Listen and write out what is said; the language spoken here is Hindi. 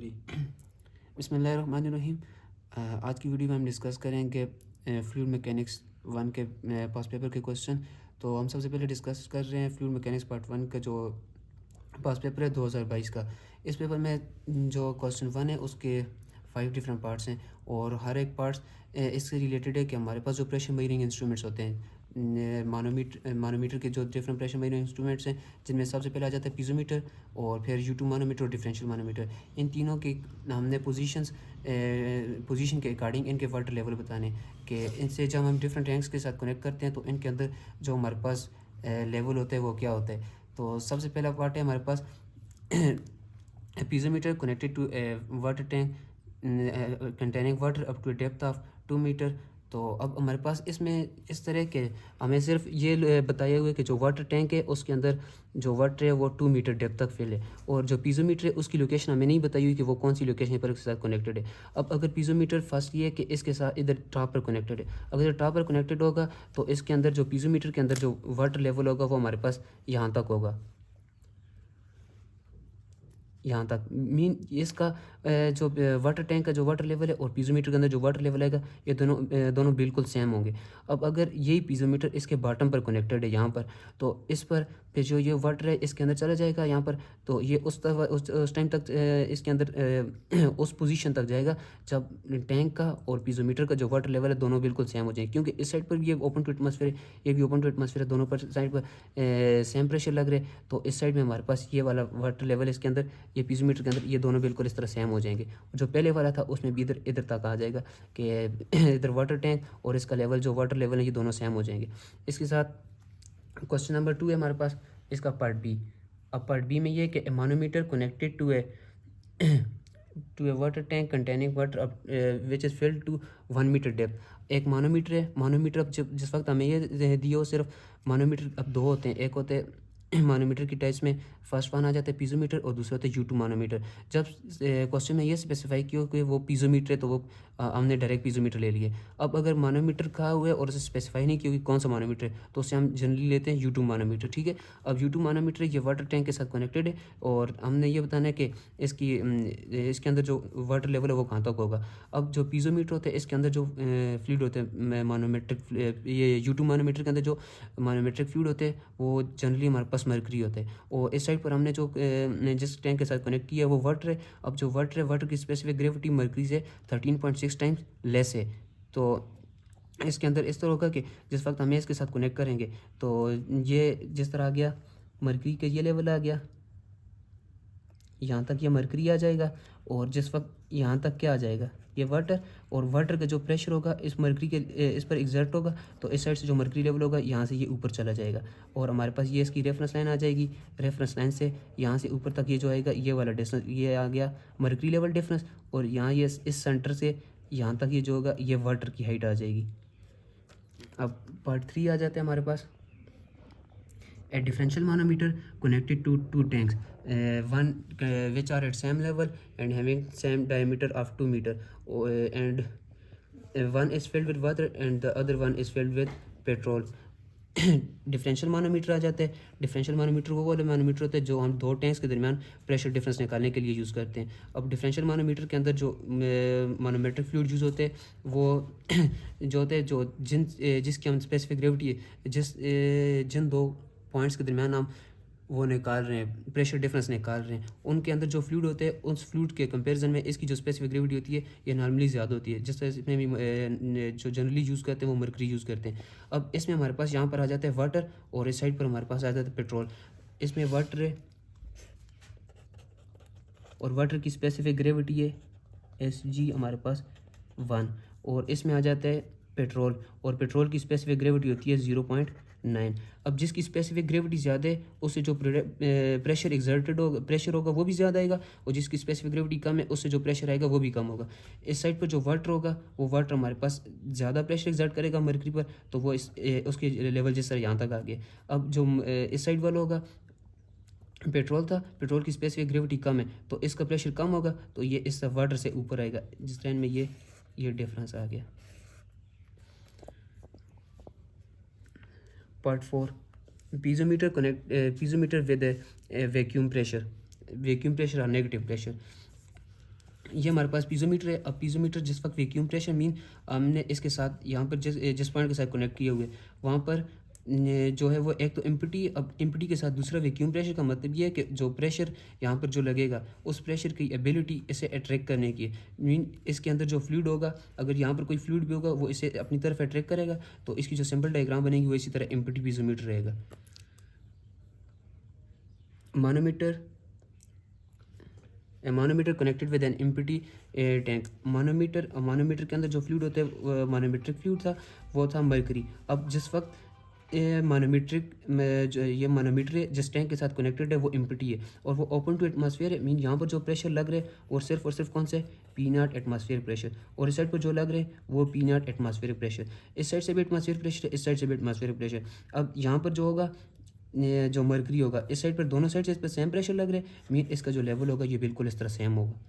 बिस्मिल्लाहिर्रहमानिर्रहीम। आज की वीडियो में हम डिस्कस करेंगे फ्लूइड मैकेनिक्स वन के पास पेपर के क्वेश्चन। तो हम सबसे पहले डिस्कस कर रहे हैं फ्लूइड मैकेनिक्स पार्ट वन का जो पास पेपर है 2022 का। इस पेपर में जो क्वेश्चन वन है उसके 5 डिफरेंट पार्ट्स हैं और हर एक पार्ट्स इससे रिलेटेड है कि हमारे पास जो प्रेशर मेजरिंग इंस्ट्रूमेंट्स होते हैं, मानोमीटर के जो डिफरेंट प्रेशर मेजरिंग इंस्ट्रूमेंट्स हैं, जिनमें सबसे पहले आ जाता है पीजोमीटर और फिर U2 मानोमीटर और डिफरेंशियल मानोमीटर। इन तीनों के हमने पोजीशन के अकॉर्डिंग इनके वाटर लेवल बताने कि इनसे जब हम डिफरेंट रैंक्स के साथ कनेक्ट करते हैं तो इनके अंदर जो हमारे पास लेवल होता है वो क्या होता है। तो सबसे पहला पार्ट है हमारे पास piezometer connected to a water tank containing water up to a depth of 2 metre. तो अब हमारे पास इसमें इस तरह के हमें सिर्फ ये बताया हुआ है कि जो वाटर टैंक है उसके अंदर जो वाटर है वो 2 मीटर डेप्थ तक फिल है, और जो पीजोमीटर है उसकी लोकेशन हमें नहीं बताई हुई कि वो कौन सी लोकेशन पर इसके साथ कनेक्टेड है। अब अगर पीजोमीटर फर्स्ट ये है कि इसके साथ इधर टॉप पर कनेक्टेड है, अगर टॉप पर कनेक्टेड होगा तो इसके अंदर जो पीजोमीटर के अंदर जो वाटर लेवल होगा वो हमारे पास यहाँ तक होगा, यहाँ तक मीन इसका जो वाटर टैंक का जो वाटर लेवल है और पीजोमीटर के अंदर जो वाटर लेवल आएगा ये दोनों बिल्कुल सेम होंगे। अब अगर यही पीजोमीटर इसके बॉटम पर कनेक्टेड है यहाँ पर, तो इस पर फिर जो ये वाटर है इसके अंदर चला जाएगा यहाँ पर, तो ये उस टाइम तक इसके अंदर उस पोजीशन तक जाएगा जब टैंक का और पीजोमीटर का जो वाटर लेवल है दोनों बिल्कुल सेम हो जाएंगे, क्योंकि इस साइड पर भी ये ओपन टू एटमॉस्फेयर है, ये भी ओपन टू एटमॉस्फेयर है, दोनों पर साइड पर सेम प्रेशर लग रहे हैं। तो इस साइड में हमारे पास ये वाला वाटर लेवल इसके अंदर, ये पीजोमीटर के अंदर ये दोनों बिल्कुल इस तरह सेम हो जाएंगे। जो पहले वाला था उसमें भी इधर इधर तक आ जाएगा कि इधर वाटर टैंक और इसका लेवल जो वाटर लेवल है ये दोनों सेम हो जाएंगे। इसके साथ क्वेश्चन नंबर 2 है हमारे पास, इसका पार्ट बी। अब पार्ट बी में ये है कि manometer connected to a water tank containing water which is filled to 1 metre depth. एक मानोमीटर है, मानोमीटर अब जब जिस वक्त हमें ये दिया हो सिर्फ मानोमीटर अब दो होते हैं, एक होते हैं मानोमीटर की टाइप्स में फर्स्ट वन आ जाता है पीजोमीटर और दूसरा होता है U2 मानोमीटर। जब क्वेश्चन में ये स्पेसिफाई किया कि वो पीजोमीटर है तो वो हमने डायरेक्ट पीजोमीटर ले लिए। अब अगर मानोमीटर कहा हुआ है और उसे स्पेसिफाई नहीं किया कि कौन सा मानोमीटर है तो उसे हम जनरली लेते हैं U2 मानोमीटर, ठीक है। अब U2 मानोमीटर ये वाटर टैंक के साथ कनेक्टेड है और हमने ये बताना है कि इसके अंदर जो वाटर लेवल है वो कहाँ तक होगा। अब जो पीजोमीटर होता है इसके अंदर जो फ्लूइड होते हैं मानोमेट्रिक, ये U2 मानोमीटर के अंदर जो मानोमेट्रिक फ्लूइड होते हैं वो जनरली हमारे पास मरकरी होता है, और इस साइड पर हमने जो जिस टैंक के साथ कनेक्ट किया है वो वाटर है। अब जो वाटर है, वाटर की स्पेसिफिक ग्रेविटी मरकरी से 13.6 टाइम्स लेस है। तो इसके अंदर इस तरह होगा कि जिस वक्त हमें इसके साथ कनेक्ट करेंगे तो ये जिस तरह आ गया मरकरी का ये लेवल आ गया, यहाँ तक ये मरकरी आ जाएगा, और जिस वक्त यहाँ तक क्या आ जाएगा ये वाटर, और वाटर का जो प्रेशर होगा इस मरकरी के इस पर एग्जर्ट होगा तो इस साइड से जो मरकरी लेवल होगा यहाँ से ये ऊपर चला जाएगा, और हमारे पास ये इसकी रेफरेंस लाइन आ जाएगी। रेफरेंस लाइन से यहाँ से ऊपर तक ये जो आएगा ये वाला डिस्टेंस, ये आ गया मरकरी लेवल डिफरेंस, और यहाँ ये इस सेंटर से यहाँ तक ये जो होगा ये वाटर की हाइट आ जाएगी। अब पार्ट 3 आ जाते हैं हमारे पास। A differential manometer connected to two tanks, one which are at same level and having same diameter of 2 meter, and one is filled with water and the other one is filled with petrol. Differential manometer आ जाता है। डिफरेंशियल मानोमीटर वो वाला मानोमीटर होता है जो हम दो टैंक्स के दरमियान प्रेशर डिफरेंस निकालने के लिए यूज़ करते हैं। अब डिफरेंशियल मानोमीटर के अंदर जो मानोमेट्रिक फ्लूइड यूज़ होते हैं वो जो होते हैं जो जिसकी हम स्पेसिफिक ग्रेविटी जिन दो पॉइंट्स के दरमियान हम वो निकाल रहे हैं, प्रेशर डिफरेंस निकाल रहे हैं, उनके अंदर जो फ्लूइड होते हैं उस फ्लूइड के कंपैरिजन में इसकी जो स्पेसिफिक ग्रेविटी होती है ये नॉर्मली ज़्यादा होती है, जिस तरह इसमें भी जो जनरली यूज़ करते हैं वो मरकरी यूज़ करते हैं। अब इसमें हमारे पास यहाँ पर आ जाता है वाटर और इस साइड पर हमारे पास आ जाता है पेट्रोल। इसमें वाटर है और वाटर की स्पेसिफिक ग्रेविटी है Sg हमारे पास 1, और इसमें आ जाता है पेट्रोल और पेट्रोल की स्पेसिफिक ग्रेविटी होती है 0.9। अब जिसकी स्पेसिफिक ग्रेविटी ज़्यादा है उससे जो प्रेशर एग्जर्टेड होगा, प्रेशर होगा वो भी ज़्यादा आएगा, और जिसकी स्पेसिफिक ग्रेविटी कम है उससे जो प्रेशर आएगा वो भी कम होगा। इस साइड पर जो वाटर होगा वो वाटर हमारे पास ज़्यादा प्रेशर एग्जर्ट करेगा मरकरी पर, तो वो उसके लेवल जिस तरह यहाँ तक आ गया। अब जो इस साइड वाला होगा पेट्रोल था, पेट्रोल की स्पेसिफिक ग्रेविटी कम है तो इसका प्रेशर कम होगा, तो ये इस वाटर से ऊपर आएगा, जिस लाइन में ये डिफरेंस आ गया। Part 4, piezometer with a vacuum pressure और नेगेटिव प्रेशर। ये हमारे पास पीज़ोमीटर है। अब पीज़ोमीटर जिस वक्त वैक्यूम प्रेशर मीन हमने इसके साथ यहाँ पर जिस पॉइंट के साथ कनेक्ट किए हुए वहाँ पर जो है वो एक तो एम्पटी, अब एम्पटी के साथ दूसरा वैक्यूम प्रेशर का मतलब ये है कि जो प्रेशर यहाँ पर जो लगेगा उस प्रेशर की एबिलिटी इसे अट्रैक्ट करने की है। मीन इसके अंदर जो फ्लूइड होगा, अगर यहाँ पर कोई फ्लूइड भी होगा वो इसे अपनी तरफ अट्रैक्ट करेगा, तो इसकी जो सिंपल डायग्राम बनेगी वो इसी तरह एम्पटी पीज़ोमीटर रहेगा। Manometer, manometer connected with an empty tank. Manometer के अंदर जो फ्लूइड होता है मानोमेट्रिक फ्लूइड था, वो था मरकरी। अब जिस वक्त मानोमीट्रिक में जो ये मानोमीटर है जिस टैंक के साथ कनेक्टेड है वो एम्प्टी है और वो ओपन टू एटमॉस्फेयर है, मीन यहाँ पर जो प्रेशर लग रहा है और सिर्फ कौन से P0 एटमॉस्फेयर प्रेशर, और इस साइड पर जो लग रहा है वो P0 एटमॉस्फेयर प्रेशर। इस साइड से भी एटमॉस्फेयर प्रेशर है, इस साइड से भी एटमॉस्फेयर प्रेशर। अब यहाँ पर जो होगा जो मरकरी होगा इस साइड पर, दोनों साइड से इस पर सेम प्रेशर लग रहा है, मीन इसका जो लेवल होगा ये बिल्कुल इस तरह सेम होगा।